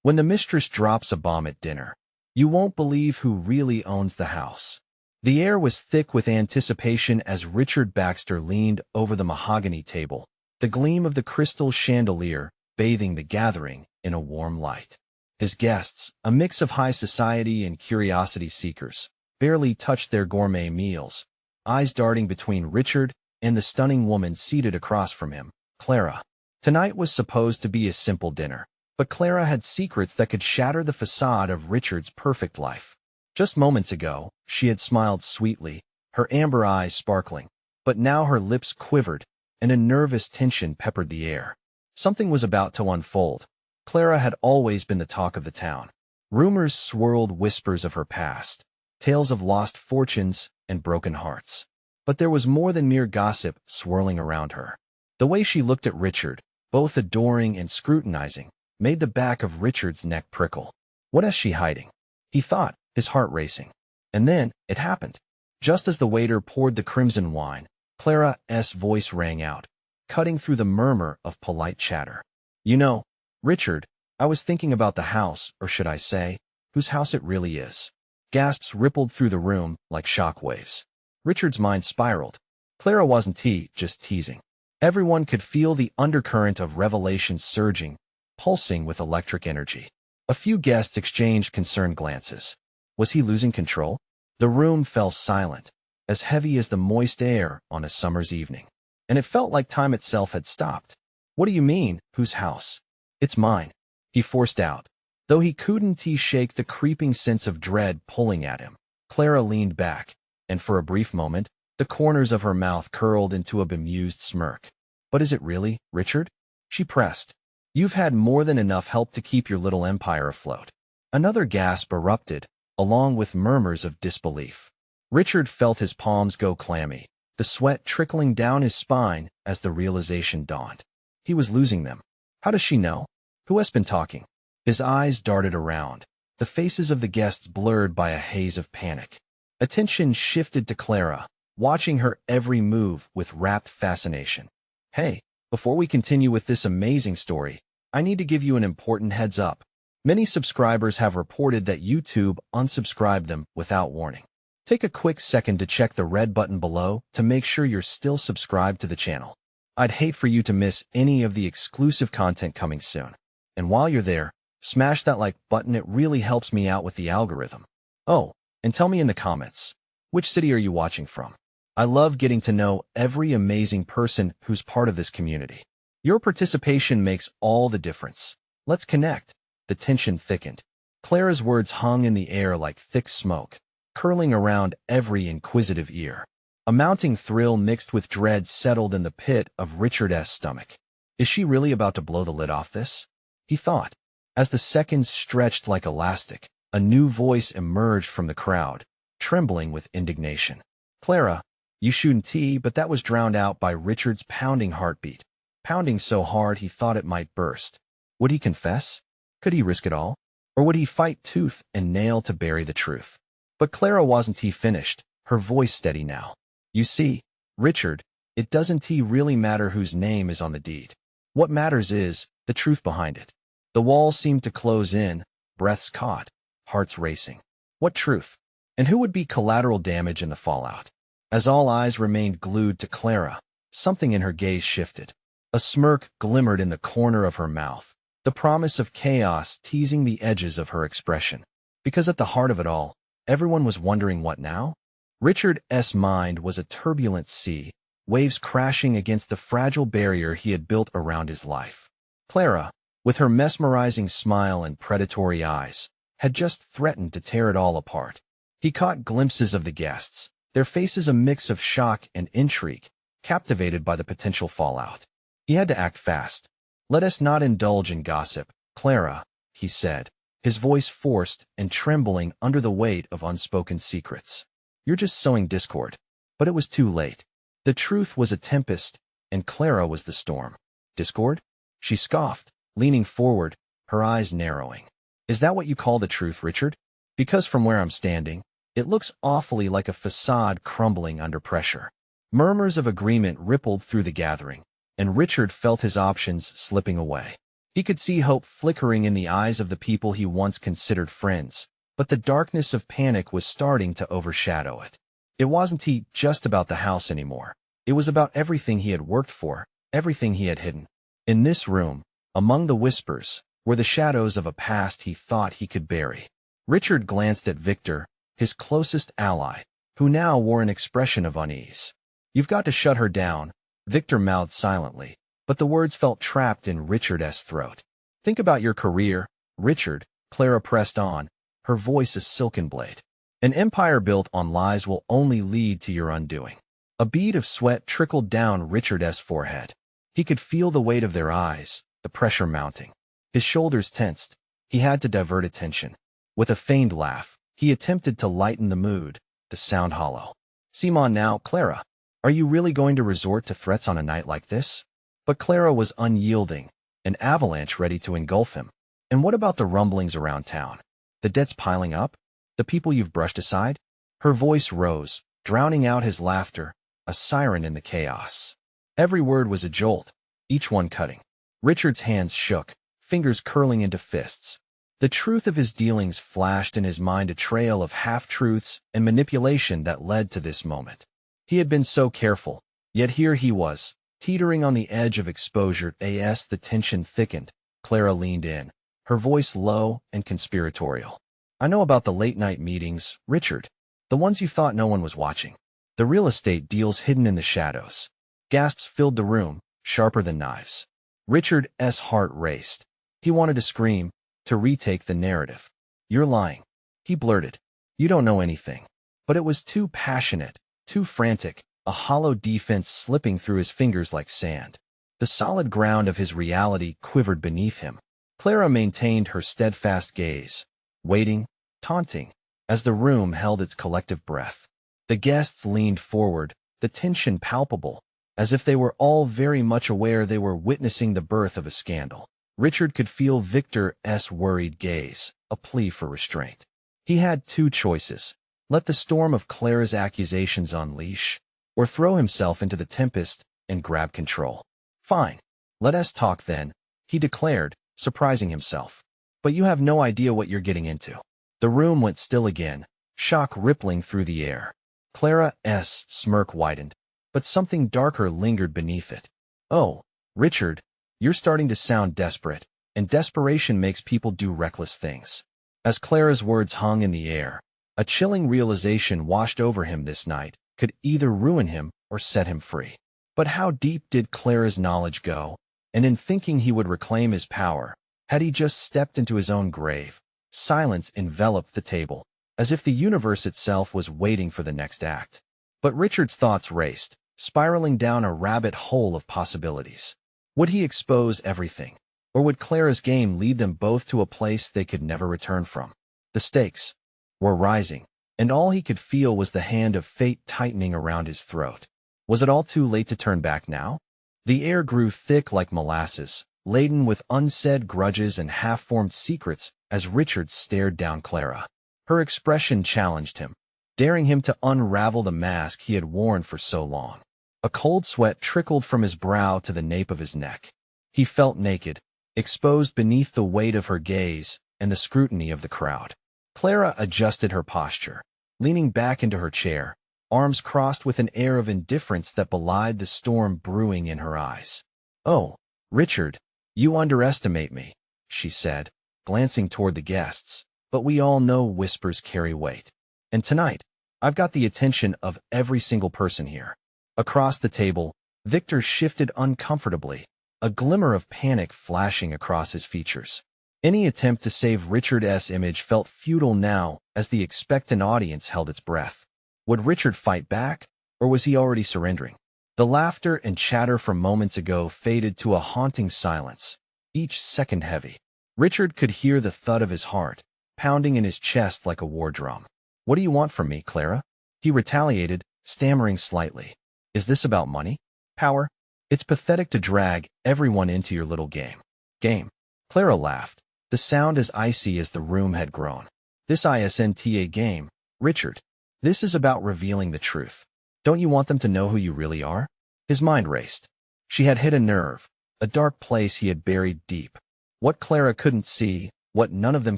When the mistress drops a bomb at dinner, you won't believe who really owns the house. The air was thick with anticipation as Richard Baxter leaned over the mahogany table, the gleam of the crystal chandelier bathing the gathering in a warm light. His guests, a mix of high society and curiosity seekers, barely touched their gourmet meals, eyes darting between Richard and the stunning woman seated across from him, Clara. Tonight was supposed to be a simple dinner, but Clara had secrets that could shatter the facade of Richard's perfect life. Just moments ago, she had smiled sweetly, her amber eyes sparkling, but now her lips quivered, and a nervous tension peppered the air. Something was about to unfold. Clara had always been the talk of the town. Rumors swirled whispers of her past, tales of lost fortunes and broken hearts. But there was more than mere gossip swirling around her. The way she looked at Richard, both adoring and scrutinizing, made the back of Richard's neck prickle. What is she hiding? He thought, his heart racing. And then, it happened. Just as the waiter poured the crimson wine, Clara's voice rang out, cutting through the murmur of polite chatter. You know, Richard, I was thinking about the house, or should I say, whose house it really is. Gasps rippled through the room like shock waves. Richard's mind spiraled. Clara wasn't just teasing. Everyone could feel the undercurrent of revelation surging, pulsing with electric energy. A few guests exchanged concerned glances. Was he losing control? The room fell silent, as heavy as the moist air on a summer's evening. And it felt like time itself had stopped. What do you mean, whose house? It's mine, he forced out. Though he couldn't shake the creeping sense of dread pulling at him. Clara leaned back, and for a brief moment, the corners of her mouth curled into a bemused smirk. But is it really, Richard? She pressed. You've had more than enough help to keep your little empire afloat. Another gasp erupted, along with murmurs of disbelief. Richard felt his palms go clammy, the sweat trickling down his spine as the realization dawned. He was losing them. How does she know? Who has been talking? His eyes darted around, the faces of the guests blurred by a haze of panic. Attention shifted to Clara, watching her every move with rapt fascination. Hey, before we continue with this amazing story, I need to give you an important heads up. Many subscribers have reported that YouTube unsubscribed them without warning. Take a quick second to check the red button below to make sure you're still subscribed to the channel. I'd hate for you to miss any of the exclusive content coming soon. And while you're there, smash that like button, it really helps me out with the algorithm. Oh, and tell me in the comments, which city are you watching from? I love getting to know every amazing person who's part of this community. Your participation makes all the difference. Let's connect. The tension thickened. Clara's words hung in the air like thick smoke, curling around every inquisitive ear. A mounting thrill mixed with dread settled in the pit of Richard's stomach. Is she really about to blow the lid off this? He thought. As the seconds stretched like elastic, a new voice emerged from the crowd, trembling with indignation. Clara, you shouldn't, but that was drowned out by Richard's pounding heartbeat, pounding so hard he thought it might burst. Would he confess? Could he risk it all? Or would he fight tooth and nail to bury the truth? But Clara wasn't finished, her voice steady now. You see, Richard, it doesn't really matter whose name is on the deed. What matters is the truth behind it. The walls seemed to close in, breaths caught, hearts racing. What truth? And who would be collateral damage in the fallout? As all eyes remained glued to Clara, something in her gaze shifted. A smirk glimmered in the corner of her mouth, the promise of chaos teasing the edges of her expression. Because at the heart of it all, everyone was wondering what now? Richard's mind was a turbulent sea, waves crashing against the fragile barrier he had built around his life. Clara, with her mesmerizing smile and predatory eyes, had just threatened to tear it all apart. He caught glimpses of the guests, their faces a mix of shock and intrigue, captivated by the potential fallout. He had to act fast. Let us not indulge in gossip, Clara, he said, his voice forced and trembling under the weight of unspoken secrets. You're just sowing discord. But it was too late. The truth was a tempest, and Clara was the storm. Discord? She scoffed, leaning forward, her eyes narrowing. Is that what you call the truth, Richard? Because from where I'm standing, it looks awfully like a facade crumbling under pressure. Murmurs of agreement rippled through the gathering, and Richard felt his options slipping away. He could see hope flickering in the eyes of the people he once considered friends, but the darkness of panic was starting to overshadow it. It wasn't just about the house anymore. It was about everything he had worked for, everything he had hidden. In this room, among the whispers, were the shadows of a past he thought he could bury. Richard glanced at Victor, his closest ally, who now wore an expression of unease. "You've got to shut her down," Victor mouthed silently, but the words felt trapped in Richard's throat. "Think about your career, Richard," Clara pressed on, her voice a silken blade. "An empire built on lies will only lead to your undoing." A bead of sweat trickled down Richard's forehead. He could feel the weight of their eyes, the pressure mounting. His shoulders tensed. He had to divert attention. With a feigned laugh, he attempted to lighten the mood, the sound hollow. "Simon now, Clara. Are you really going to resort to threats on a night like this?" But Clara was unyielding, an avalanche ready to engulf him. "And what about the rumblings around town? The debts piling up? The people you've brushed aside?" Her voice rose, drowning out his laughter, a siren in the chaos. Every word was a jolt, each one cutting. Richard's hands shook, fingers curling into fists. The truth of his dealings flashed in his mind, a trail of half-truths and manipulation that led to this moment. He had been so careful, yet here he was, teetering on the edge of exposure. As the tension thickened, Clara leaned in, her voice low and conspiratorial. "I know about the late-night meetings, Richard. The ones you thought no one was watching. The real estate deals hidden in the shadows." Gasps filled the room, sharper than knives. Richard's heart raced. He wanted to scream, to retake the narrative. "You're lying," he blurted. "You don't know anything." But it was too passionate, too frantic, a hollow defense slipping through his fingers like sand. The solid ground of his reality quivered beneath him. Clara maintained her steadfast gaze, waiting, taunting, as the room held its collective breath. The guests leaned forward, the tension palpable, as if they were all very much aware they were witnessing the birth of a scandal. Richard could feel Victor's worried gaze, a plea for restraint. He had two choices: let the storm of Clara's accusations unleash, or throw himself into the tempest and grab control. "Fine. Let us talk then," he declared, surprising himself. "But you have no idea what you're getting into." The room went still again, shock rippling through the air. Clara's smirk widened, but something darker lingered beneath it. "Oh, Richard, you're starting to sound desperate, and desperation makes people do reckless things." As Clara's words hung in the air, a chilling realization washed over him. This night could either ruin him or set him free. But how deep did Clara's knowledge go? And in thinking he would reclaim his power, had he just stepped into his own grave? Silence enveloped the table, as if the universe itself was waiting for the next act. But Richard's thoughts raced, spiraling down a rabbit hole of possibilities. Would he expose everything? Or would Clara's game lead them both to a place they could never return from? The stakes were rising, and all he could feel was the hand of fate tightening around his throat. Was it all too late to turn back now? The air grew thick like molasses, laden with unsaid grudges and half-formed secrets as Richard stared down Clara. Her expression challenged him, daring him to unravel the mask he had worn for so long. A cold sweat trickled from his brow to the nape of his neck. He felt naked, exposed beneath the weight of her gaze and the scrutiny of the crowd. Clara adjusted her posture, leaning back into her chair, arms crossed with an air of indifference that belied the storm brewing in her eyes. "Oh, Richard, you underestimate me," she said, glancing toward the guests. "But we all know whispers carry weight. And tonight, I've got the attention of every single person here." Across the table, Victor shifted uncomfortably, a glimmer of panic flashing across his features. Any attempt to save Richard's image felt futile now as the expectant audience held its breath. Would Richard fight back, or was he already surrendering? The laughter and chatter from moments ago faded to a haunting silence, each second heavy. Richard could hear the thud of his heart, pounding in his chest like a war drum. "What do you want from me, Clara?" he retaliated, stammering slightly. "Is this about money? Power? It's pathetic to drag everyone into your little game." "Game?" Clara laughed, the sound as icy as the room had grown. "This isn't a game, Richard. This is about revealing the truth. Don't you want them to know who you really are?" His mind raced. She had hit a nerve, a dark place he had buried deep. What Clara couldn't see, what none of them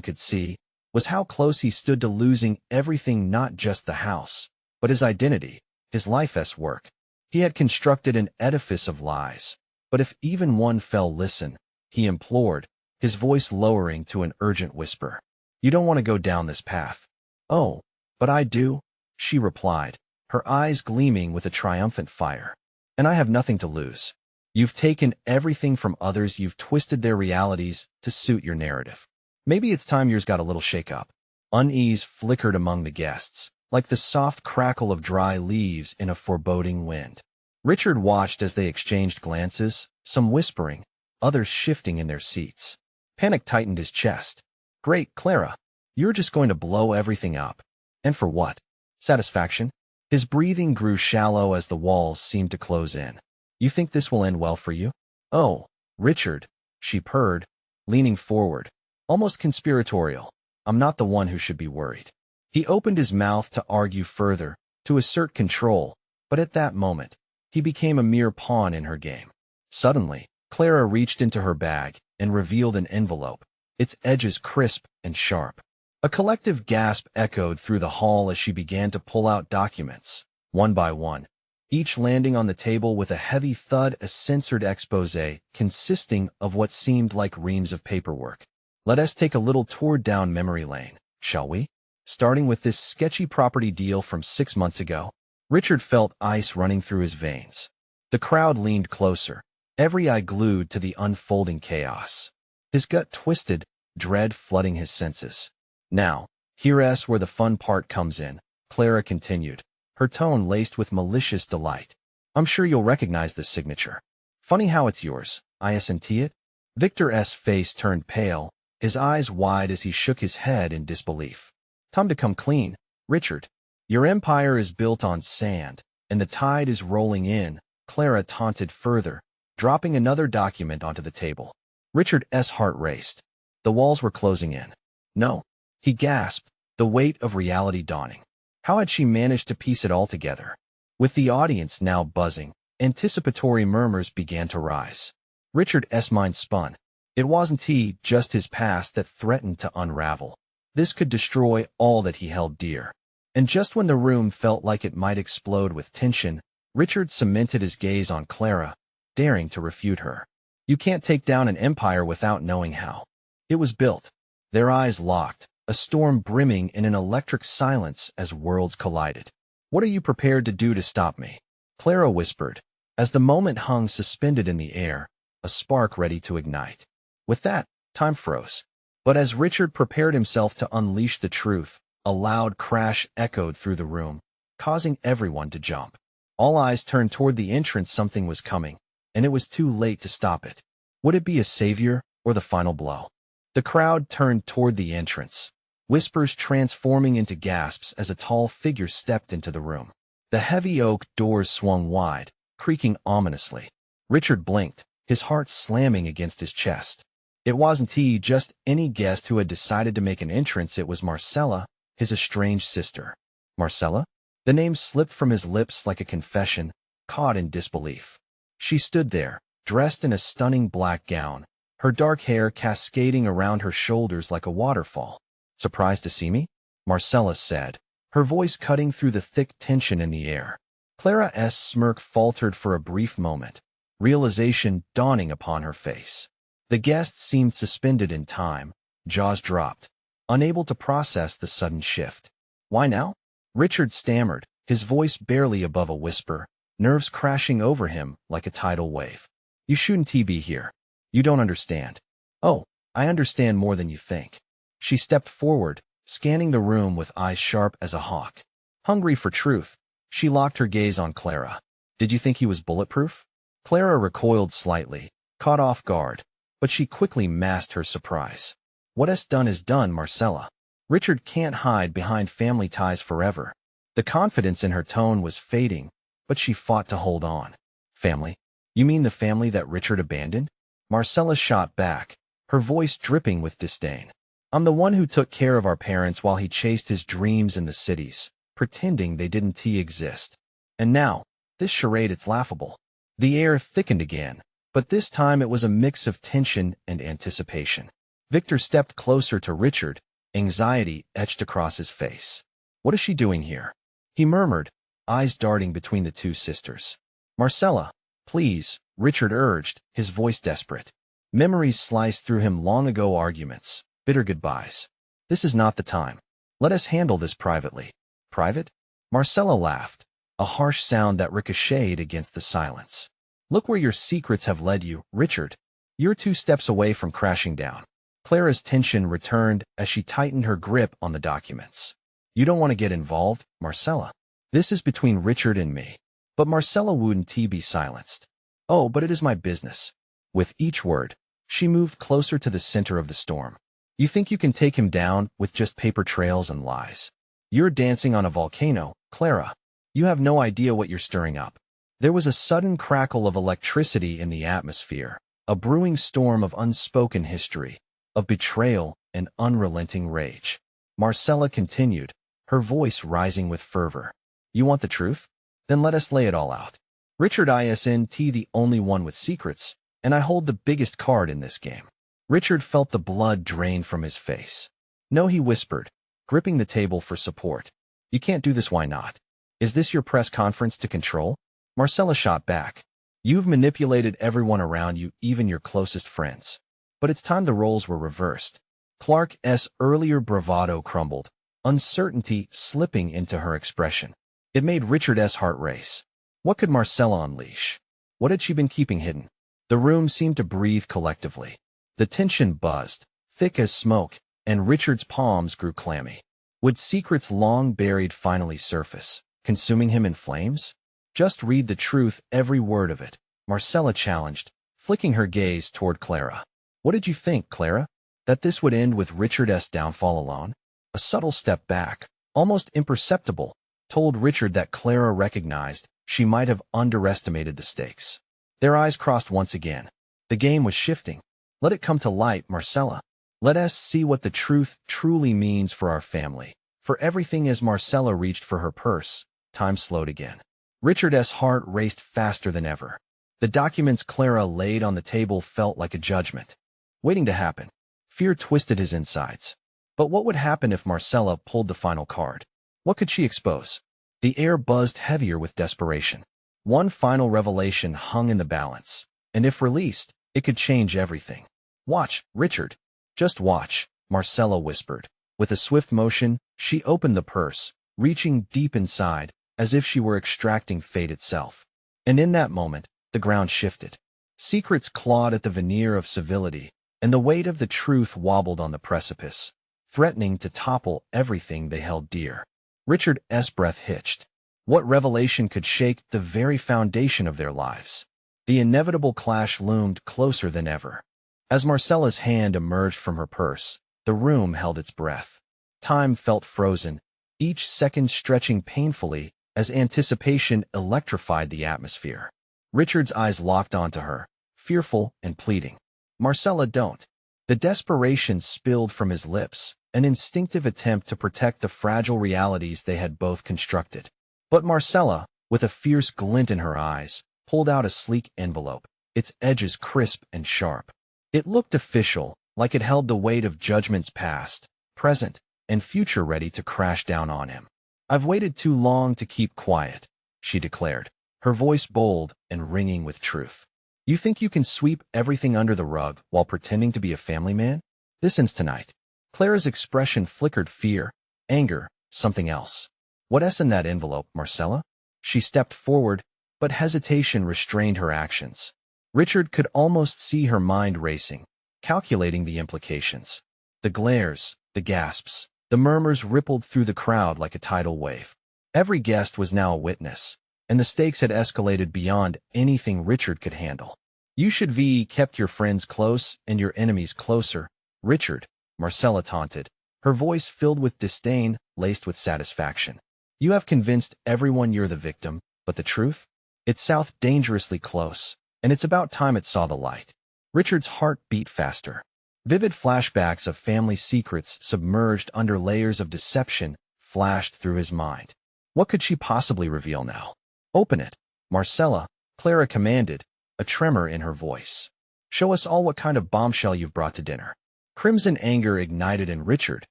could see, was how close he stood to losing everything, not just the house, but his identity, his life's work. He had constructed an edifice of lies. But if even one fell, listen, he implored, his voice lowering to an urgent whisper. You don't want to go down this path. Oh, but I do, she replied, her eyes gleaming with a triumphant fire. And I have nothing to lose. You've taken everything from others, you've twisted their realities to suit your narrative. Maybe it's time yours got a little shake-up. Unease flickered among the guests, like the soft crackle of dry leaves in a foreboding wind. Richard watched as they exchanged glances, some whispering, others shifting in their seats. Panic tightened his chest. Great, Clara. You're just going to blow everything up. And for what? Satisfaction? His breathing grew shallow as the walls seemed to close in. You think this will end well for you? Oh, Richard, she purred, leaning forward, almost conspiratorial. I'm not the one who should be worried. He opened his mouth to argue further, to assert control, but at that moment, he became a mere pawn in her game. Suddenly, Clara reached into her bag and revealed an envelope, its edges crisp and sharp. A collective gasp echoed through the hall as she began to pull out documents, one by one, each landing on the table with a heavy thud, a censored exposé consisting of what seemed like reams of paperwork. Let us take a little tour down memory lane, shall we? Starting with this sketchy property deal from 6 months ago. Richard felt ice running through his veins. The crowd leaned closer, every eye glued to the unfolding chaos. His gut twisted, dread flooding his senses. Now, here's where the fun part comes in, Clara continued, her tone laced with malicious delight. I'm sure you'll recognize this signature. Funny how it's yours, isn't it? Victor's face turned pale, his eyes wide as he shook his head in disbelief. Time to come clean, Richard. Your empire is built on sand, and the tide is rolling in, Clara taunted further, dropping another document onto the table. Richard's heart raced. The walls were closing in. No, he gasped, the weight of reality dawning. How had she managed to piece it all together? With the audience now buzzing, anticipatory murmurs began to rise. Richard's mind spun. It wasn't he, just his past that threatened to unravel. This could destroy all that he held dear. And just when the room felt like it might explode with tension, Richard cemented his gaze on Clara, daring to refute her. You can't take down an empire without knowing how. It was built. Their eyes locked, a storm brimming in an electric silence as worlds collided. What are you prepared to do to stop me? Clara whispered, as the moment hung suspended in the air, a spark ready to ignite. With that, time froze. But as Richard prepared himself to unleash the truth, a loud crash echoed through the room, causing everyone to jump. All eyes turned toward the entrance. Something was coming, and it was too late to stop it. Would it be a savior or the final blow? The crowd turned toward the entrance, whispers transforming into gasps as a tall figure stepped into the room. The heavy oak doors swung wide, creaking ominously. Richard blinked, his heart slamming against his chest. It wasn't he, just any guest who had decided to make an entrance. It was Marcella, his estranged sister. Marcella? The name slipped from his lips like a confession, caught in disbelief. She stood there, dressed in a stunning black gown, her dark hair cascading around her shoulders like a waterfall. Surprised to see me? Marcella said, her voice cutting through the thick tension in the air. Clara's smirk faltered for a brief moment, realization dawning upon her face. The guests seemed suspended in time, jaws dropped, unable to process the sudden shift. Why now? Richard stammered, his voice barely above a whisper, nerves crashing over him like a tidal wave. You shouldn't be here. You don't understand. Oh, I understand more than you think. She stepped forward, scanning the room with eyes sharp as a hawk. Hungry for truth, she locked her gaze on Clara. Did you think he was bulletproof? Clara recoiled slightly, caught off guard, but she quickly masked her surprise. What's done is done, Marcella. Richard can't hide behind family ties forever. The confidence in her tone was fading, but she fought to hold on. Family? You mean the family that Richard abandoned? Marcella shot back, her voice dripping with disdain. I'm the one who took care of our parents while he chased his dreams in the cities, pretending they didn't exist. And now, this charade, it's laughable. The air thickened again, But this time it was a mix of tension and anticipation. Victor stepped closer to Richard, anxiety etched across his face. "What is she doing here?" he murmured, eyes darting between the two sisters. "Marcella, please," Richard urged, his voice desperate. Memories sliced through him long ago arguments, bitter goodbyes. "This is not the time. Let us handle this privately." "Private?" Marcella laughed, a harsh sound that ricocheted against the silence. "Look where your secrets have led you, Richard. You're 2 steps away from crashing down." Clara's tension returned as she tightened her grip on the documents. "You don't want to get involved, Marcella. This is between Richard and me." But Marcella wouldn't be silenced. "Oh, but it is my business." With each word, she moved closer to the center of the storm. "You think you can take him down with just paper trails and lies? You're dancing on a volcano, Clara. You have no idea what you're stirring up." There was a sudden crackle of electricity in the atmosphere, a brewing storm of unspoken history, of betrayal and unrelenting rage. Marcella continued, her voice rising with fervor. "You want the truth? Then let us lay it all out. Richard isn't the only one with secrets, and I hold the biggest card in this game." Richard felt the blood drain from his face. "No," he whispered, gripping the table for support. "You can't do this. Why not? Is this your press conference to control?" Marcella shot back. "You've manipulated everyone around you, even your closest friends. But it's time the roles were reversed." Clark's earlier bravado crumbled, uncertainty slipping into her expression. It made Richard's heart race. What could Marcella unleash? What had she been keeping hidden? The room seemed to breathe collectively. The tension buzzed, thick as smoke, and Richard's palms grew clammy. Would secrets long buried finally surface, consuming him in flames? "Just read the truth, every word of it," Marcella challenged, flicking her gaze toward Clara. "What did you think, Clara? That this would end with Richard's downfall alone?" A subtle step back, almost imperceptible, told Richard that Clara recognized she might have underestimated the stakes. Their eyes crossed once again. The game was shifting. "Let it come to light, Marcella. Let us see what the truth truly means for our family, for everything." As Marcella reached for her purse, time slowed again. Richard's heart raced faster than ever. The documents Clara laid on the table felt like a judgment, waiting to happen. Fear twisted his insides. But what would happen if Marcella pulled the final card? What could she expose? The air buzzed heavier with desperation. One final revelation hung in the balance, and if released, it could change everything. "Watch, Richard. Just watch," Marcella whispered. With a swift motion, she opened the purse, reaching deep inside, as if she were extracting fate itself. And in that moment, the ground shifted. Secrets clawed at the veneer of civility, and the weight of the truth wobbled on the precipice, threatening to topple everything they held dear. Richard's breath hitched. What revelation could shake the very foundation of their lives? The inevitable clash loomed closer than ever. As Marcella's hand emerged from her purse, the room held its breath. Time felt frozen, each second stretching painfully as anticipation electrified the atmosphere. Richard's eyes locked onto her, fearful and pleading. "Marcella, don't." The desperation spilled from his lips, an instinctive attempt to protect the fragile realities they had both constructed. But Marcella, with a fierce glint in her eyes, pulled out a sleek envelope, its edges crisp and sharp. It looked official, like it held the weight of judgments past, present, and future ready to crash down on him. "I've waited too long to keep quiet," she declared, her voice bold and ringing with truth. "You think you can sweep everything under the rug while pretending to be a family man? This ends tonight." Clara's expression flickered fear, anger, something else. "What's in that envelope, Marcella?" She stepped forward, but hesitation restrained her actions. Richard could almost see her mind racing, calculating the implications. The glares, the gasps, the murmurs rippled through the crowd like a tidal wave. Every guest was now a witness, and the stakes had escalated beyond anything Richard could handle. "You should have kept your friends close and your enemies closer, Richard," Marcella taunted, her voice filled with disdain laced with satisfaction. "You have convinced everyone you're the victim, but the truth? It's south dangerously close, and it's about time it saw the light." Richard's heart beat faster. Vivid flashbacks of family secrets submerged under layers of deception flashed through his mind. What could she possibly reveal now? "Open it, Marcella," Clara commanded, a tremor in her voice. "Show us all what kind of bombshell you've brought to dinner." Crimson anger ignited in Richard,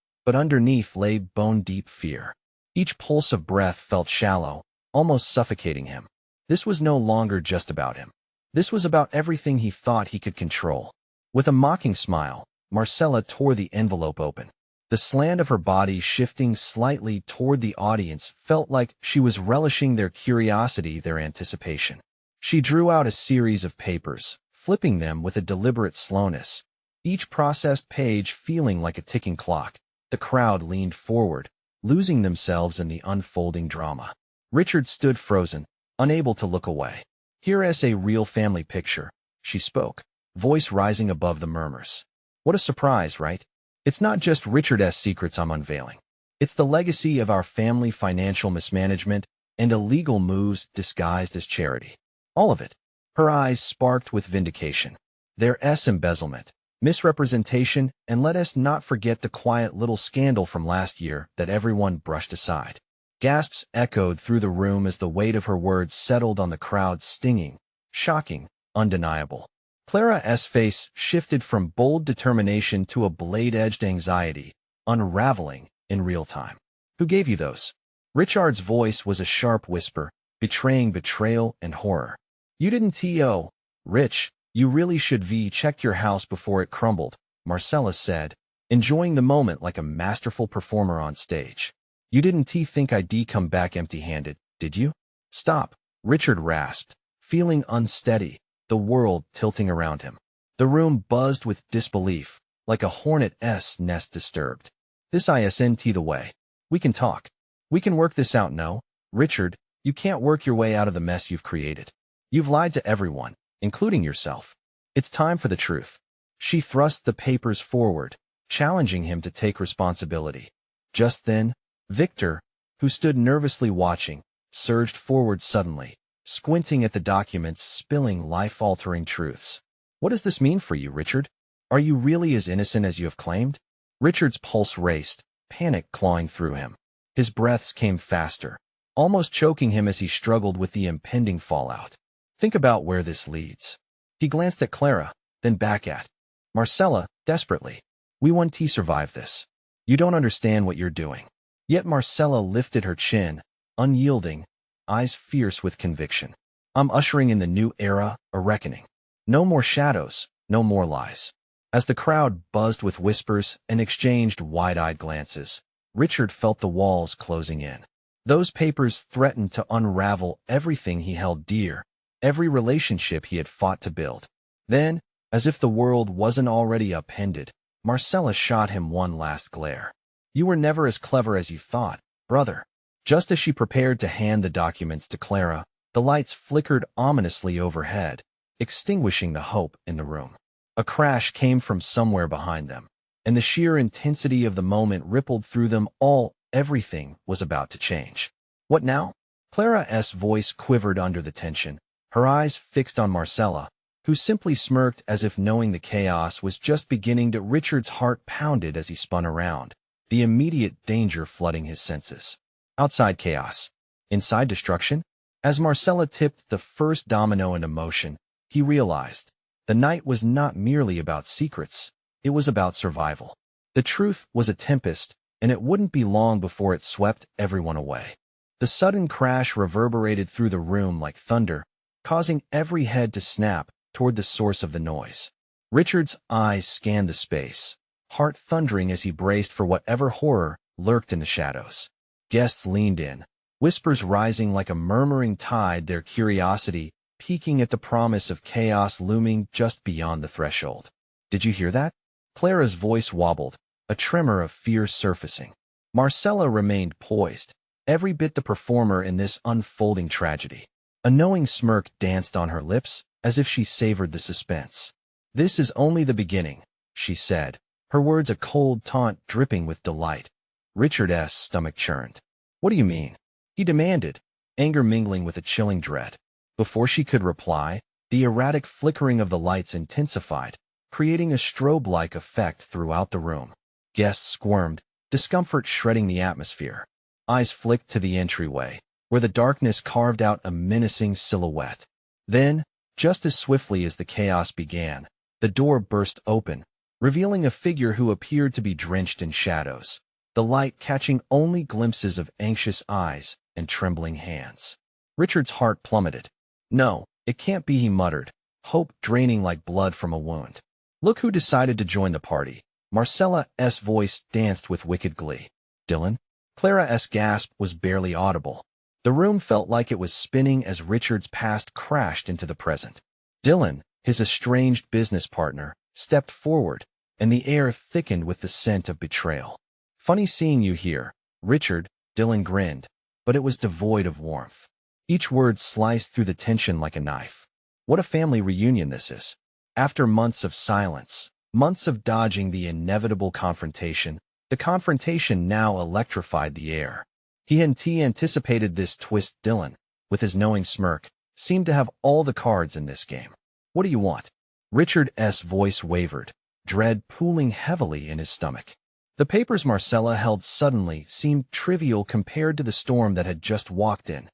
but underneath lay bone-deep fear. Each pulse of breath felt shallow, almost suffocating him. This was no longer just about him. This was about everything he thought he could control. With a mocking smile, Marcella tore the envelope open. The slant of her body shifting slightly toward the audience felt like she was relishing their curiosity, their anticipation. She drew out a series of papers, flipping them with a deliberate slowness, each processed page feeling like a ticking clock. The crowd leaned forward, losing themselves in the unfolding drama. Richard stood frozen, unable to look away. "Here is a real family picture," she spoke, voice rising above the murmurs. "What a surprise, right? It's not just Richard's secrets I'm unveiling. It's the legacy of our family financial mismanagement and illegal moves disguised as charity. All of it." Her eyes sparked with vindication. There's embezzlement, misrepresentation, and let us not forget the quiet little scandal from last year that everyone brushed aside. Gasps echoed through the room as the weight of her words settled on the crowd, stinging, shocking, undeniable. Clara's face shifted from bold determination to a blade-edged anxiety, unraveling in real time. "Who gave you those?" Richard's voice was a sharp whisper, betraying betrayal and horror. "You didn't T.O. Rich, you really should check your house before it crumbled," Marcella said, enjoying the moment like a masterful performer on stage. "You didn't think I'd come back empty-handed, did you?" "Stop," Richard rasped, feeling unsteady, the world tilting around him. The room buzzed with disbelief, like a hornet's nest disturbed. "This isn't the way. We can talk. We can work this out." "No, Richard, you can't work your way out of the mess you've created. You've lied to everyone, including yourself. It's time for the truth." She thrust the papers forward, challenging him to take responsibility. Just then, Victor, who stood nervously watching, surged forward suddenly, squinting at the documents, spilling life-altering truths. "What does this mean for you, Richard? Are you really as innocent as you have claimed?" Richard's pulse raced, panic clawing through him. His breaths came faster, almost choking him as he struggled with the impending fallout. "Think about where this leads." He glanced at Clara, then back at Marcella, desperately. "We won't survive this. You don't understand what you're doing." Yet Marcella lifted her chin, unyielding, eyes fierce with conviction. "I'm ushering in the new era, a reckoning. No more shadows, no more lies." As the crowd buzzed with whispers and exchanged wide-eyed glances, Richard felt the walls closing in. Those papers threatened to unravel everything he held dear, every relationship he had fought to build. Then, as if the world wasn't already upended, Marcella shot him one last glare. "You were never as clever as you thought, brother." Just as she prepared to hand the documents to Clara, the lights flickered ominously overhead, extinguishing the hope in the room. A crash came from somewhere behind them, and the sheer intensity of the moment rippled through them all. Everything was about to change. "What now?" Clara's voice quivered under the tension, her eyes fixed on Marcella, who simply smirked as if knowing the chaos was just beginning to. Richard's heart pounded as he spun around, the immediate danger flooding his senses. Outside chaos, inside destruction. As Marcella tipped the first domino into motion, he realized the night was not merely about secrets, it was about survival. The truth was a tempest, and it wouldn't be long before it swept everyone away. The sudden crash reverberated through the room like thunder, causing every head to snap toward the source of the noise. Richard's eyes scanned the space, heart thundering as he braced for whatever horror lurked in the shadows. Guests leaned in, whispers rising like a murmuring tide, their curiosity peeking at the promise of chaos looming just beyond the threshold. "Did you hear that?" Clara's voice wobbled, a tremor of fear surfacing. Marcella remained poised, every bit the performer in this unfolding tragedy. A knowing smirk danced on her lips, as if she savored the suspense. "This is only the beginning," she said, her words a cold taunt dripping with delight. Richard's stomach churned. "What do you mean?" he demanded, anger mingling with a chilling dread. Before she could reply, the erratic flickering of the lights intensified, creating a strobe-like effect throughout the room. Guests squirmed, discomfort shredding the atmosphere. Eyes flicked to the entryway, where the darkness carved out a menacing silhouette. Then, Just as swiftly as the chaos began, the door burst open, revealing a figure who appeared to be drenched in shadows, the light catching only glimpses of anxious eyes and trembling hands. Richard's heart plummeted. "No, it can't be," he muttered, hope draining like blood from a wound. "Look who decided to join the party." Marcella's voice danced with wicked glee. "Dylan?" Clara's gasp was barely audible. The room felt like it was spinning as Richard's past crashed into the present. Dylan, his estranged business partner, stepped forward, and the air thickened with the scent of betrayal. "Funny seeing you here, Richard," Dylan grinned, but it was devoid of warmth. Each word sliced through the tension like a knife. "What a family reunion this is." After months of silence, months of dodging the inevitable confrontation, the confrontation now electrified the air. He hadn't anticipated this twist. Dylan, with his knowing smirk, seemed to have all the cards in this game. "What do you want?" Richard's voice wavered, dread pooling heavily in his stomach. The papers Marcella held suddenly seemed trivial compared to the storm that had just walked in.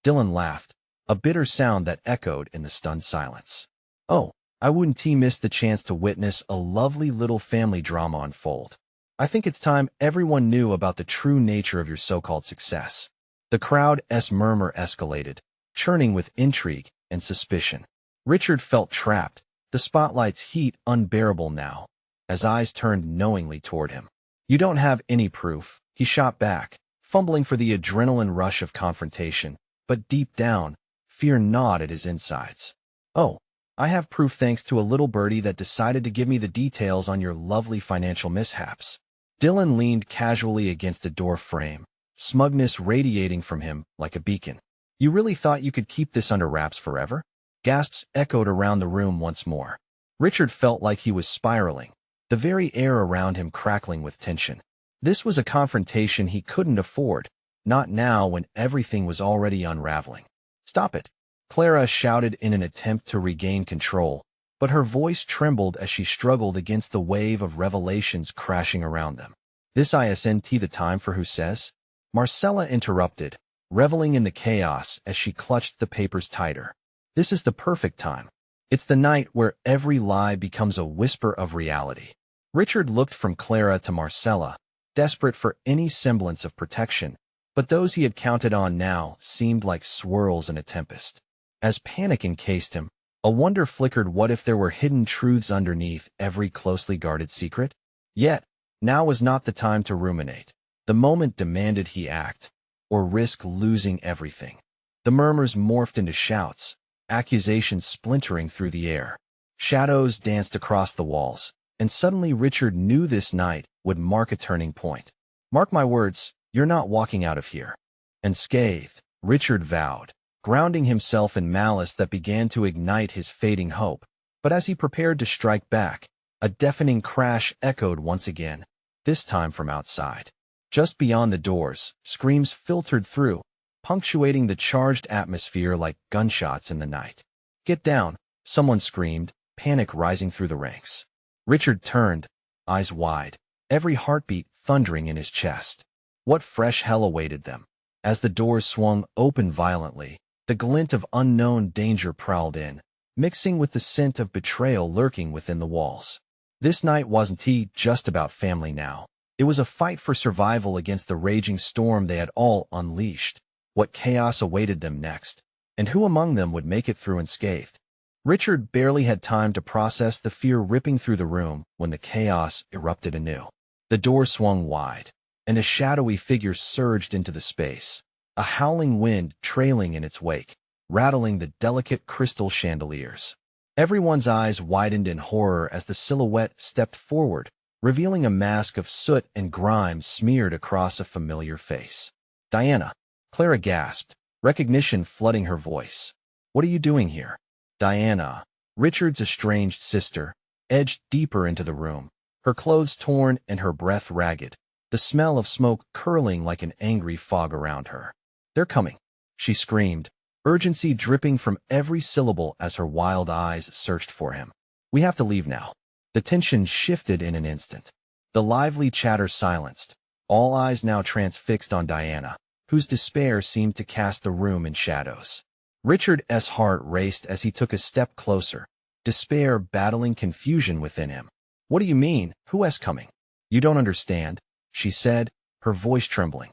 Dylan laughed, a bitter sound that echoed in the stunned silence. "Oh, I wouldn't miss the chance to witness a lovely little family drama unfold. I think it's time everyone knew about the true nature of your so-called success." The crowd's murmur escalated, churning with intrigue and suspicion. Richard felt trapped, the spotlight's heat unbearable now, as eyes turned knowingly toward him. "You don't have any proof," he shot back, fumbling for the adrenaline rush of confrontation, but deep down, fear gnawed at his insides. "Oh, I have proof thanks to a little birdie that decided to give me the details on your lovely financial mishaps." Dylan leaned casually against a door frame, smugness radiating from him like a beacon. "You really thought you could keep this under wraps forever?" Gasps echoed around the room once more. Richard felt like he was spiraling, the very air around him crackling with tension. This was a confrontation he couldn't afford, not now when everything was already unraveling. "Stop it," Clara shouted in an attempt to regain control, but her voice trembled as she struggled against the wave of revelations crashing around them. "This isn't the time for who says?" Marcella interrupted, reveling in the chaos as she clutched the papers tighter. "This is the perfect time. It's the night where every lie becomes a whisper of reality." Richard looked from Clara to Marcella, desperate for any semblance of protection, but those he had counted on now seemed like swirls in a tempest. As panic encased him, a wonder flickered. What if there were hidden truths underneath every closely guarded secret? Yet, now was not the time to ruminate. The moment demanded he act, or risk losing everything. The murmurs morphed into shouts, accusations splintering through the air. Shadows danced across the walls, and suddenly Richard knew this night would mark a turning point. "Mark my words, you're not walking out of here." Unscathed, Richard vowed, grounding himself in malice that began to ignite his fading hope. But as he prepared to strike back, a deafening crash echoed once again, this time from outside. Just beyond the doors, screams filtered through, punctuating the charged atmosphere like gunshots in the night. "Get down," someone screamed, panic rising through the ranks. Richard turned, eyes wide, every heartbeat thundering in his chest. What fresh hell awaited them? As the doors swung open violently, the glint of unknown danger prowled in, mixing with the scent of betrayal lurking within the walls. This night wasn't just about family now. It was a fight for survival against the raging storm they had all unleashed. What chaos awaited them next, and who among them would make it through unscathed? Richard barely had time to process the fear ripping through the room when the chaos erupted anew. The door swung wide, and a shadowy figure surged into the space, a howling wind trailing in its wake, rattling the delicate crystal chandeliers. Everyone's eyes widened in horror as the silhouette stepped forward, revealing a mask of soot and grime smeared across a familiar face. "Diana," Clara gasped, recognition flooding her voice. "What are you doing here?" Diana, Richard's estranged sister, edged deeper into the room, her clothes torn and her breath ragged, the smell of smoke curling like an angry fog around her. "They're coming," she screamed, urgency dripping from every syllable as her wild eyes searched for him. "We have to leave now." The tension shifted in an instant. The lively chatter silenced, all eyes now transfixed on Diana, whose despair seemed to cast the room in shadows. Richard's heart raced as he took a step closer, despair battling confusion within him. What do you mean? Who's coming? You don't understand, she said, her voice trembling.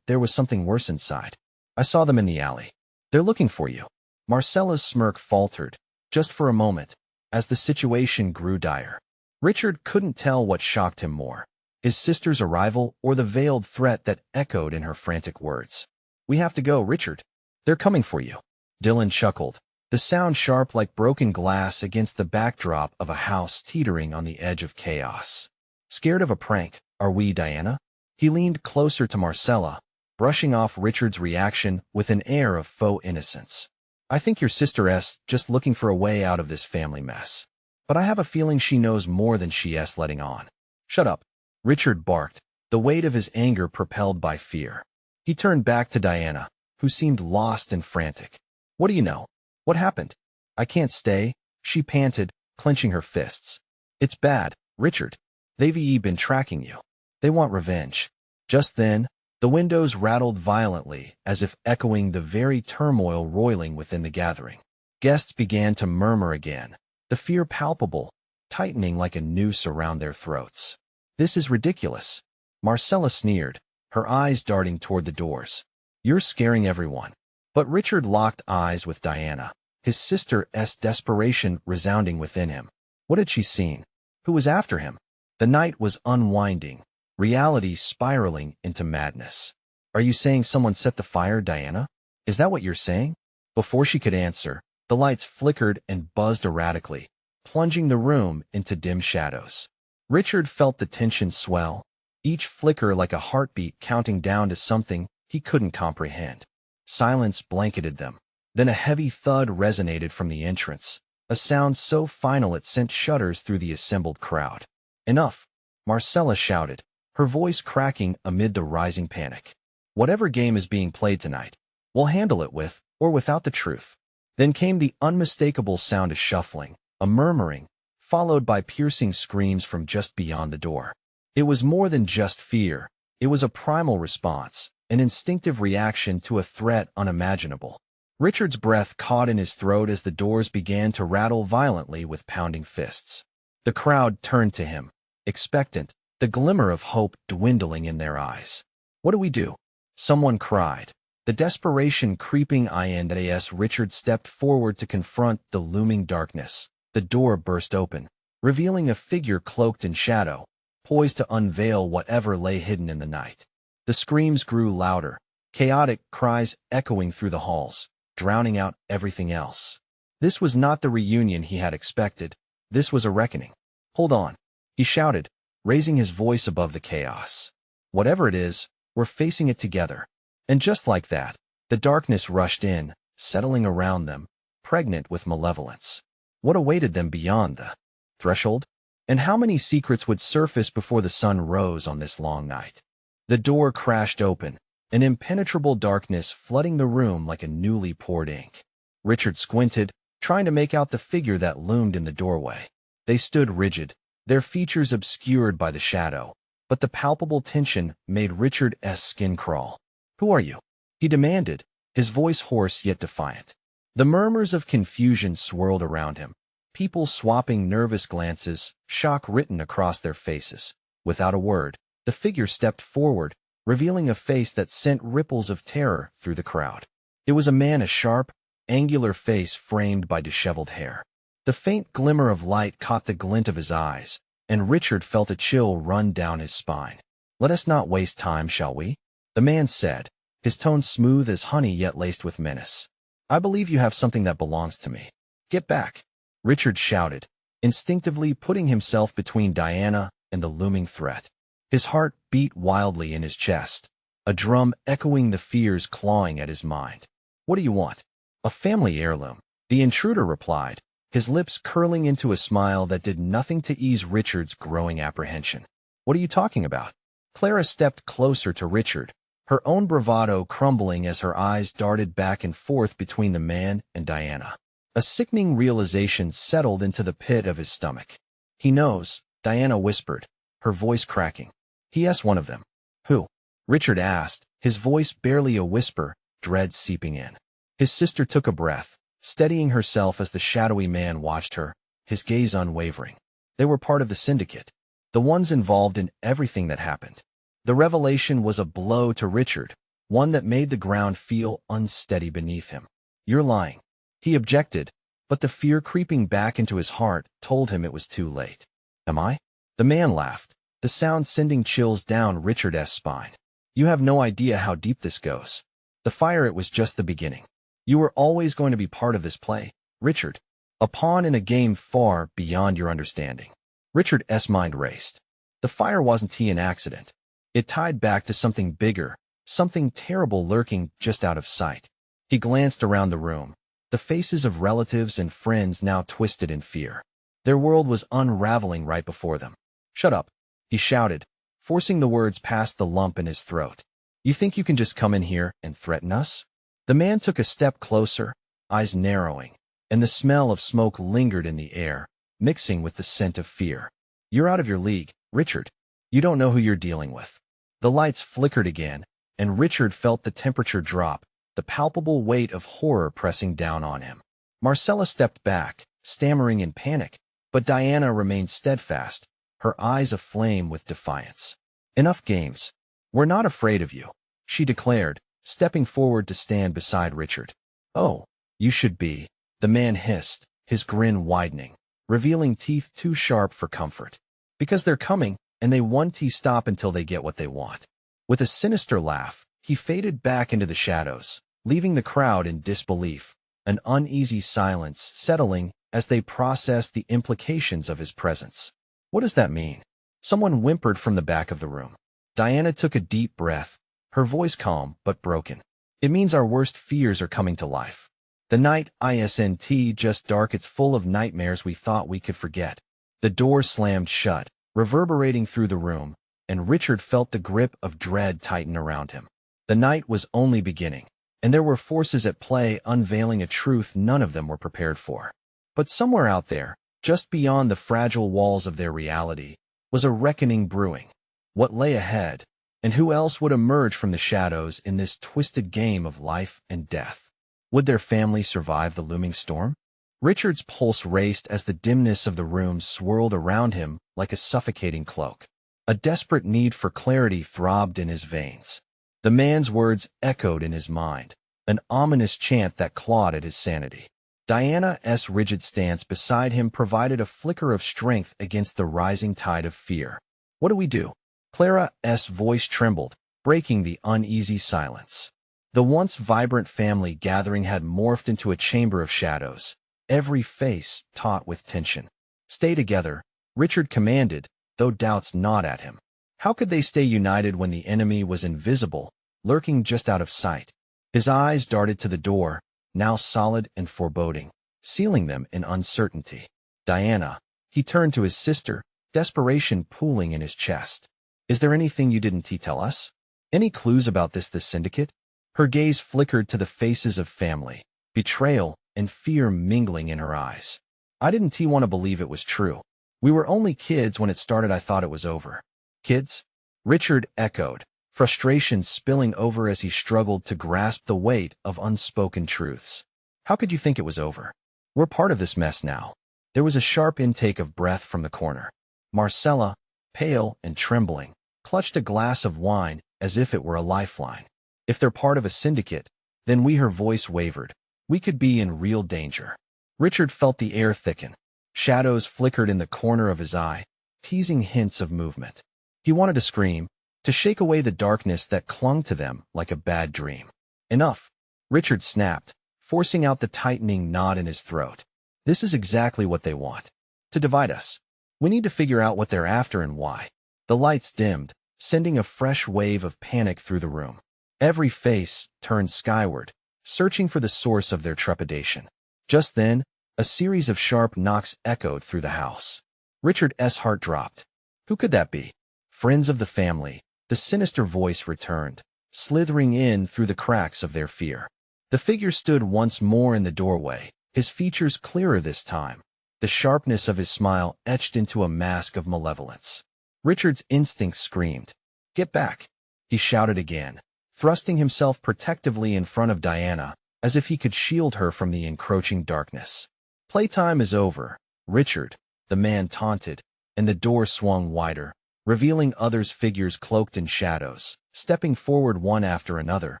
There was something worse inside. I saw them in the alley. They're looking for you. Marcella's smirk faltered, just for a moment, as the situation grew dire. Richard couldn't tell what shocked him more, his sister's arrival or the veiled threat that echoed in her frantic words. We have to go, Richard. They're coming for you. Dylan chuckled, the sound sharp like broken glass against the backdrop of a house teetering on the edge of chaos. Scared of a prank, are we, Diana? He leaned closer to Marcella, brushing off Richard's reaction with an air of faux innocence. I think your sister's just looking for a way out of this family mess. But I have a feeling she knows more than she's letting on. Shut up, Richard barked, the weight of his anger propelled by fear. He turned back to Diana, who seemed lost and frantic. What do you know? What happened? I can't stay, she panted, clenching her fists. It's bad, Richard. They've been tracking you. They want revenge. Just then, the windows rattled violently, as if echoing the very turmoil roiling within the gathering. Guests began to murmur again, the fear palpable, tightening like a noose around their throats. This is ridiculous. Marcella sneered, her eyes darting toward the doors. You're scaring everyone. But Richard locked eyes with Diana, his sister's desperation resounding within him. What had she seen? Who was after him? The night was unwinding, reality spiraling into madness. Are you saying someone set the fire, Diana? Is that what you're saying? Before she could answer, the lights flickered and buzzed erratically, plunging the room into dim shadows. Richard felt the tension swell, each flicker like a heartbeat counting down to something he couldn't comprehend. Silence blanketed them. Then a heavy thud resonated from the entrance, a sound so final it sent shudders through the assembled crowd. Enough, Marcella shouted, her voice cracking amid the rising panic. Whatever game is being played tonight, we'll handle it with or without the truth. Then came the unmistakable sound of shuffling, a murmuring, followed by piercing screams from just beyond the door. It was more than just fear. It was a primal response, an instinctive reaction to a threat unimaginable. Richard's breath caught in his throat as the doors began to rattle violently with pounding fists. The crowd turned to him, expectant, the glimmer of hope dwindling in their eyes. What do we do? Someone cried. The desperation creeping in as Richard stepped forward to confront the looming darkness. The door burst open, revealing a figure cloaked in shadow, poised to unveil whatever lay hidden in the night. The screams grew louder, chaotic cries echoing through the halls, drowning out everything else. This was not the reunion he had expected. This was a reckoning. Hold on, he shouted, raising his voice above the chaos. Whatever it is, we're facing it together. And just like that, the darkness rushed in, settling around them, pregnant with malevolence. What awaited them beyond the threshold? And how many secrets would surface before the sun rose on this long night? The door crashed open, an impenetrable darkness flooding the room like a newly poured ink. Richard squinted, trying to make out the figure that loomed in the doorway. They stood rigid, their features obscured by the shadow, but the palpable tension made Richard's skin crawl. Who are you? He demanded, his voice hoarse yet defiant. The murmurs of confusion swirled around him, people swapping nervous glances, shock written across their faces. Without a word, the figure stepped forward, revealing a face that sent ripples of terror through the crowd. It was a man, a sharp, angular face framed by disheveled hair. The faint glimmer of light caught the glint of his eyes, and Richard felt a chill run down his spine. Let us not waste time, shall we? The man said, his tone smooth as honey yet laced with menace. I believe you have something that belongs to me. Get back, Richard shouted, instinctively putting himself between Diana and the looming threat. His heart beat wildly in his chest, a drum echoing the fears clawing at his mind. What do you want? A family heirloom, the intruder replied, his lips curling into a smile that did nothing to ease Richard's growing apprehension. What are you talking about? Clara stepped closer to Richard, her own bravado crumbling as her eyes darted back and forth between the man and Diana. A sickening realization settled into the pit of his stomach. He knows, Diana whispered, her voice cracking. He one of them. Who? Richard asked, his voice barely a whisper, dread seeping in. His sister took a breath, steadying herself as the shadowy man watched her, his gaze unwavering. They were part of the syndicate, the ones involved in everything that happened. The revelation was a blow to Richard, one that made the ground feel unsteady beneath him. "You're lying," he objected, but the fear creeping back into his heart told him it was too late. "Am I?" The man laughed, the sound sending chills down Richard's spine. "You have no idea how deep this goes. The fire, it was just the beginning. You were always going to be part of this play, Richard. A pawn in a game far beyond your understanding." Richard's mind raced. The fire wasn't an accident. It tied back to something bigger, something terrible lurking just out of sight. He glanced around the room, the faces of relatives and friends now twisted in fear. Their world was unraveling right before them. "Shut up," he shouted, forcing the words past the lump in his throat. "You think you can just come in here and threaten us?" The man took a step closer, eyes narrowing, and the smell of smoke lingered in the air, mixing with the scent of fear. "You're out of your league, Richard. You don't know who you're dealing with." The lights flickered again, and Richard felt the temperature drop, the palpable weight of horror pressing down on him. Marcella stepped back, stammering in panic, but Diana remained steadfast, her eyes aflame with defiance. "Enough games. We're not afraid of you," she declared, stepping forward to stand beside Richard. "Oh, you should be," the man hissed, his grin widening, revealing teeth too sharp for comfort. "Because they're coming, and they won't stop until they get what they want." With a sinister laugh, he faded back into the shadows, leaving the crowd in disbelief, an uneasy silence settling as they processed the implications of his presence. "What does that mean?" Someone whimpered from the back of the room. Diana took a deep breath, her voice calm but broken. "It means our worst fears are coming to life. The night isn't just dark, it's full of nightmares we thought we could forget." The door slammed shut, reverberating through the room, and Richard felt the grip of dread tighten around him. The night was only beginning, and there were forces at play unveiling a truth none of them were prepared for. But somewhere out there, just beyond the fragile walls of their reality, was a reckoning brewing. What lay ahead, and who else would emerge from the shadows in this twisted game of life and death? Would their family survive the looming storm? Richard's pulse raced as the dimness of the room swirled around him like a suffocating cloak. A desperate need for clarity throbbed in his veins. The man's words echoed in his mind, an ominous chant that clawed at his sanity. Diana's rigid stance beside him provided a flicker of strength against the rising tide of fear. "What do we do?" Clara's voice trembled, breaking the uneasy silence. The once vibrant family gathering had morphed into a chamber of shadows, every face taut with tension. "Stay together," Richard commanded, though doubts gnawed at him. How could they stay united when the enemy was invisible, lurking just out of sight? His eyes darted to the door, now solid and foreboding, sealing them in uncertainty. "Diana," he turned to his sister, desperation pooling in his chest. "Is there anything you didn't tell us? Any clues about this syndicate?" Her gaze flickered to the faces of family, betrayal and fear mingling in her eyes. "I didn't want to believe it was true. We were only kids when it started. I thought it was over." "Kids?" Richard echoed, frustration spilling over as he struggled to grasp the weight of unspoken truths. "How could you think it was over? We're part of this mess now." There was a sharp intake of breath from the corner. Marcella, pale and trembling, clutched a glass of wine as if it were a lifeline. "If they're part of a syndicate, then her voice wavered. "We could be in real danger." Richard felt the air thicken. Shadows flickered in the corner of his eye, teasing hints of movement. He wanted to scream, to shake away the darkness that clung to them like a bad dream. "Enough," Richard snapped, forcing out the tightening knot in his throat. "This is exactly what they want. To divide us. We need to figure out what they're after and why." The lights dimmed, sending a fresh wave of panic through the room. Every face turned skyward, searching for the source of their trepidation. Just then, a series of sharp knocks echoed through the house. Richard's heart dropped. Who could that be? Friends of the family, the sinister voice returned, slithering in through the cracks of their fear. The figure stood once more in the doorway, his features clearer this time, the sharpness of his smile etched into a mask of malevolence. Richard's instincts screamed. "Get back!" he shouted again, thrusting himself protectively in front of Diana, as if he could shield her from the encroaching darkness. Playtime is over, Richard, the man taunted, and the door swung wider, revealing others' figures cloaked in shadows, stepping forward one after another,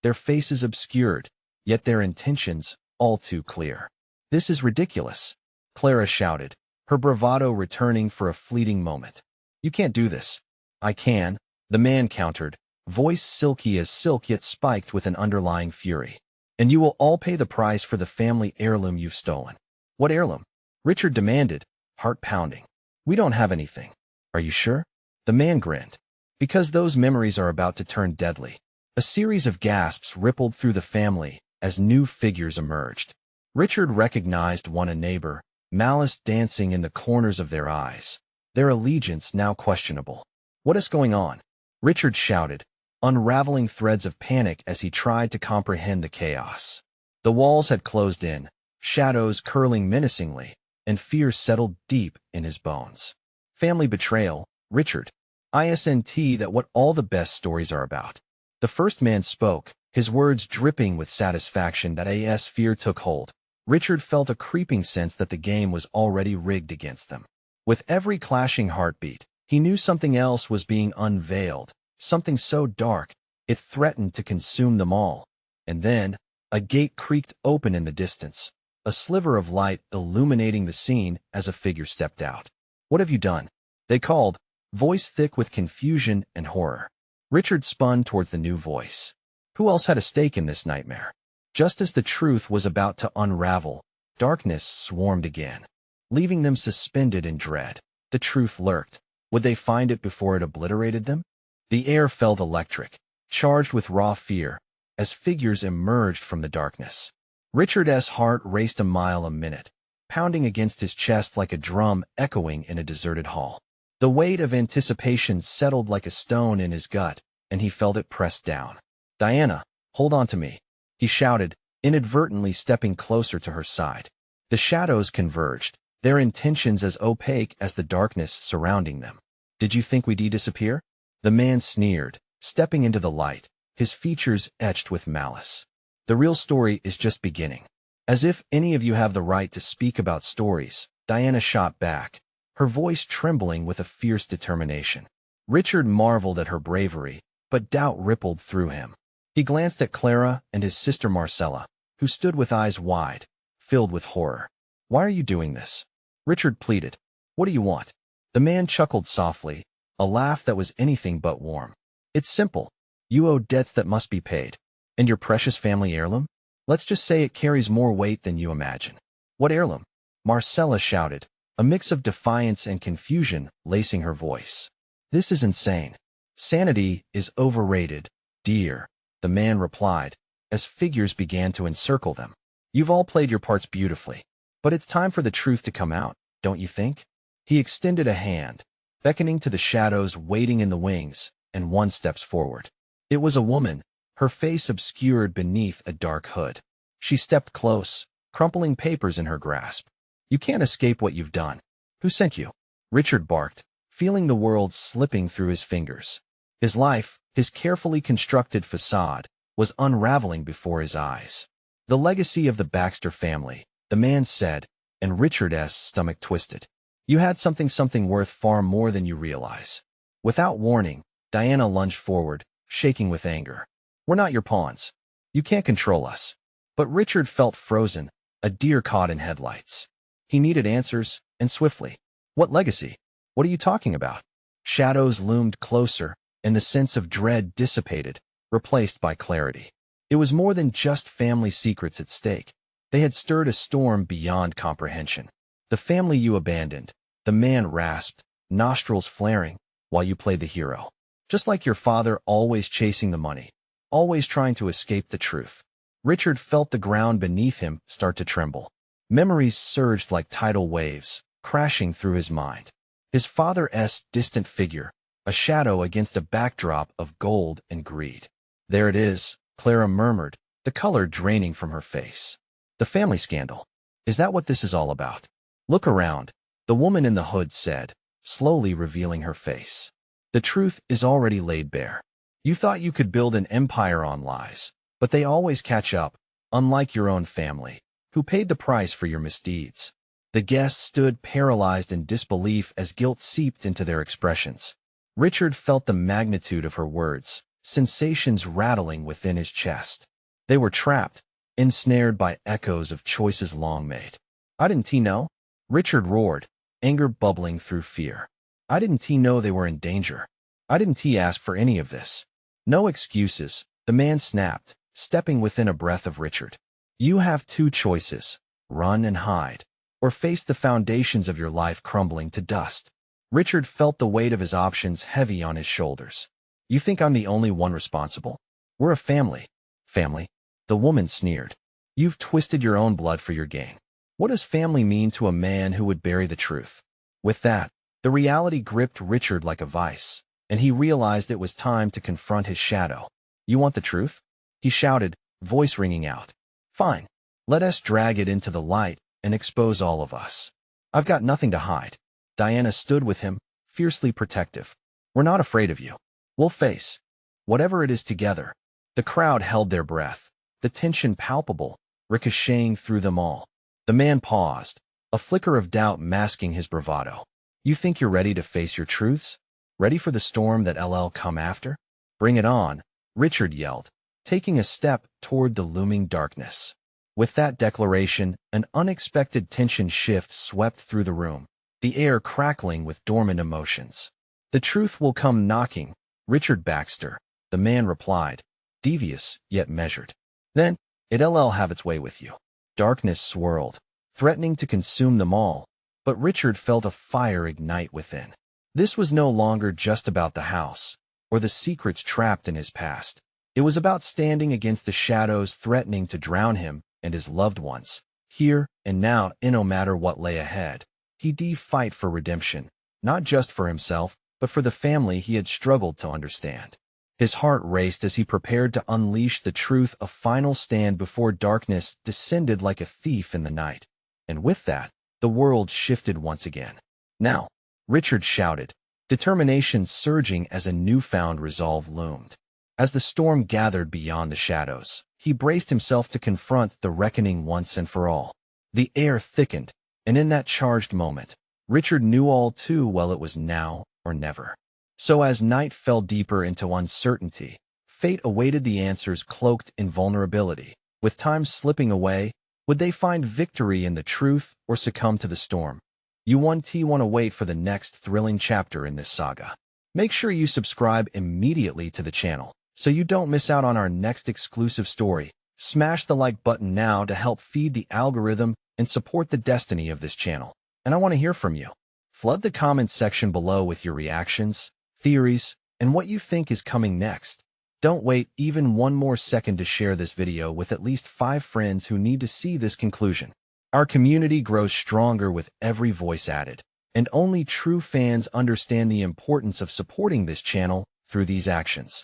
their faces obscured, yet their intentions all too clear. "This is ridiculous," Clara shouted, her bravado returning for a fleeting moment. "You can't do this." "I can," the man countered, voice silky as silk yet spiked with an underlying fury. "And you will all pay the price for the family heirloom you've stolen." "What heirloom?" Richard demanded, heart pounding. "We don't have anything." "Are you sure?" The man grinned. "Because those memories are about to turn deadly." A series of gasps rippled through the family as new figures emerged. Richard recognized one, a neighbor, malice dancing in the corners of their eyes, their allegiance now questionable. "What is going on?" Richard shouted, unraveling threads of panic as he tried to comprehend the chaos. The walls had closed in, shadows curling menacingly, and fear settled deep in his bones. "Family betrayal, Richard. Isn't that what all the best stories are about?" The first man spoke, his words dripping with satisfaction that as fear took hold. Richard felt a creeping sense that the game was already rigged against them. With every clashing heartbeat, he knew something else was being unveiled, something so dark, it threatened to consume them all. And then, a gate creaked open in the distance, a sliver of light illuminating the scene as a figure stepped out. "What have you done?" they called, voice thick with confusion and horror. Richard spun towards the new voice. Who else had a stake in this nightmare? Just as the truth was about to unravel, darkness swarmed again, leaving them suspended in dread. The truth lurked. Would they find it before it obliterated them? The air felt electric, charged with raw fear, as figures emerged from the darkness. Richard's heart raced a mile a minute, pounding against his chest like a drum echoing in a deserted hall. The weight of anticipation settled like a stone in his gut, and he felt it pressed down. "Diana, hold on to me," he shouted, inadvertently stepping closer to her side. The shadows converged, their intentions as opaque as the darkness surrounding them. "Did you think we'd disappear?" The man sneered, stepping into the light, his features etched with malice. "The real story is just beginning." "As if any of you have the right to speak about stories," Diana shot back, her voice trembling with a fierce determination. Richard marveled at her bravery, but doubt rippled through him. He glanced at Clara and his sister Marcella, who stood with eyes wide, filled with horror. "Why are you doing this?" Richard pleaded. "What do you want?" The man chuckled softly, a laugh that was anything but warm. "It's simple. You owe debts that must be paid. And your precious family heirloom? Let's just say it carries more weight than you imagine." "What heirloom?" Marcella shouted, a mix of defiance and confusion lacing her voice. "This is insane. Sanity is overrated, dear," the man replied, as figures began to encircle them. "You've all played your parts beautifully, but it's time for the truth to come out, don't you think?" He extended a hand, beckoning to the shadows waiting in the wings, and one steps forward. It was a woman, her face obscured beneath a dark hood. She stepped close, crumpling papers in her grasp. "You can't escape what you've done. Who sent you?" Richard barked, feeling the world slipping through his fingers. His life, his carefully constructed facade, was unraveling before his eyes. "The legacy of the Baxter family," the man said, and Richard's stomach twisted. "You had something worth far more than you realize." Without warning, Diana lunged forward, shaking with anger. "We're not your pawns. You can't control us." But Richard felt frozen, a deer caught in headlights. He needed answers, and swiftly. "What legacy? What are you talking about?" Shadows loomed closer, and the sense of dread dissipated, replaced by clarity. It was more than just family secrets at stake. They had stirred a storm beyond comprehension. "The family you abandoned," the man rasped, nostrils flaring, "while you played the hero. Just like your father, always chasing the money, always trying to escape the truth." Richard felt the ground beneath him start to tremble. Memories surged like tidal waves, crashing through his mind. His father's distant figure, a shadow against a backdrop of gold and greed. "There it is," Clara murmured, the color draining from her face. "The family scandal. Is that what this is all about?" "Look around," the woman in the hood said, slowly revealing her face. "The truth is already laid bare. You thought you could build an empire on lies, but they always catch up, unlike your own family, who paid the price for your misdeeds. The guests stood paralyzed in disbelief as guilt seeped into their expressions. Richard felt the magnitude of her words, sensations rattling within his chest. They were trapped, ensnared by echoes of choices long made. "I didn't know?" Richard roared, anger bubbling through fear. "I didn't know they were in danger. I didn't ask for any of this." "No excuses," the man snapped, stepping within a breath of Richard. "You have two choices: run and hide, or face the foundations of your life crumbling to dust." Richard felt the weight of his options heavy on his shoulders. "You think I'm the only one responsible? We're a family." "Family?" The woman sneered. "You've twisted your own blood for your gain. What does family mean to a man who would bury the truth?" With that, the reality gripped Richard like a vice, and he realized it was time to confront his shadow. "You want the truth?" he shouted, voice ringing out. "Fine. Let us drag it into the light and expose all of us. I've got nothing to hide." Diana stood with him, fiercely protective. "We're not afraid of you. We'll face whatever it is together." The crowd held their breath, the tension palpable, ricocheting through them all. The man paused, a flicker of doubt masking his bravado. "You think you're ready to face your truths? Ready for the storm that'll come after?" "Bring it on," Richard yelled, taking a step toward the looming darkness. With that declaration, an unexpected tension shift swept through the room, the air crackling with dormant emotions. "The truth will come knocking, Richard Baxter," the man replied, devious yet measured. "Then it'll have its way with you." Darkness swirled, threatening to consume them all, but Richard felt a fire ignite within. This was no longer just about the house, or the secrets trapped in his past. It was about standing against the shadows threatening to drown him and his loved ones, here and now, and no matter what lay ahead. He'd fight for redemption, not just for himself, but for the family he had struggled to understand. His heart raced as he prepared to unleash the truth, a final stand before darkness descended like a thief in the night. And with that, the world shifted once again. "Now," Richard shouted, determination surging as a newfound resolve loomed. As the storm gathered beyond the shadows, he braced himself to confront the reckoning once and for all. The air thickened, and in that charged moment, Richard knew all too well it was now or never. So as night fell deeper into uncertainty, fate awaited the answers cloaked in vulnerability. With time slipping away, would they find victory in the truth or succumb to the storm? You want to wait for the next thrilling chapter in this saga. Make sure you subscribe immediately to the channel so you don't miss out on our next exclusive story. Smash the like button now to help feed the algorithm and support the destiny of this channel. And I want to hear from you. Flood the comments section below with your reactions, theories, and what you think is coming next. Don't wait even one more second to share this video with at least 5 friends who need to see this conclusion. Our community grows stronger with every voice added, and only true fans understand the importance of supporting this channel through these actions.